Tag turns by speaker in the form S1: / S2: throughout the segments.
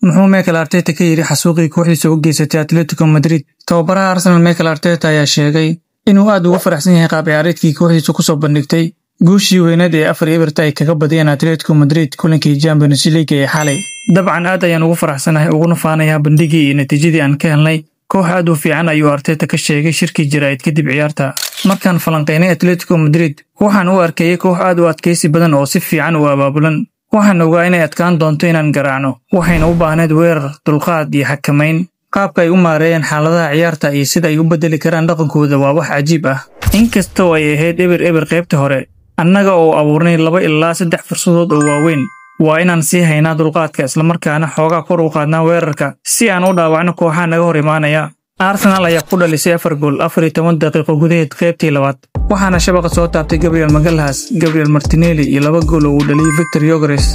S1: muxuu Mikel Arteta ka yiri xasuuqii kooxdiisa u geysatay Atletico Madrid? Tababaraha Arsenal Mikel Arteta ayaa sheegay inuu aad ugu faraxsan yahay qaab ciyaareedkii kooxdiisa ku soo bandhigtay guushii weynayd ee 4-0 ay kaga badiyeen Atletico Madrid kulankii Champions League ee xalay. Dabcan aad ayaan ugu faraxsanahay uguna faanayaa bandhigii iyo natiijadii aan ka helnay. Koox aad u fiican ayuu Arteta ka sheegay shirkii jiraa'id kadib ciyaarta. Markaan falanqeynay Atletico Madrid, waxaan u arkayay koox aad u adkaysi badan oo si fiican u abaabulan. Waxaan ogaa inay adkaan doonto inaan garaacno. Waxayna u baahneed weerar, dulqaad iyo xakamayn. Qaabka ay u maareeyeen xaaladaha ciyaarta iyo sida ay u bedeli karaan dhaqankooda waa wax cajiib ah. Inkastoo ay ahayd eber qaybta hore, annaga oo abuurnay 2 ilaa 3 fursadood oo waaweyn. Waa inaan sii haynaa dulqaadka isla markaana xoogaa kor u qaadnaa weerarka si aan u dhaawacno kooxaha naga hor imaanaya. Arsenal ayaa ku dhalisay 4 gool 14 daqiiqo gudaheed qaybtii labaad. Waxaana shabaqa soo taabtay Gabriel Magalhaes, Gabriel Martinelli iyo 2 gool oo uu dhaliyay Victor Gyökeres.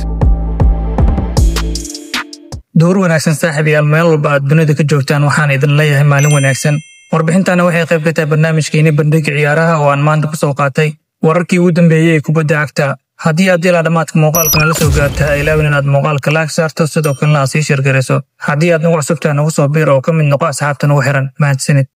S1: Door wanaagsan saaxiibayaal meel walba aad dunida ka joogtaan waxaan idin leeyahay maalin wanaagsan. Warbixintana waxay qayb ka tahay barnaamijkeena bandhigga ciyaaraha oo aan maanta ku soo qaatay wararkii ugu dambeeyay ee kubadda cagta. haddii aad ilaa dhamaadka muuqaalka nala soo gaarta ha ilaawin inaad muuqaalka like saarto sidoo kalena aad sii share garayso haddii aad nagu cusubtahay nagu soo biir oo ka mid noqo asxaabta nagu xiran mahadsanid.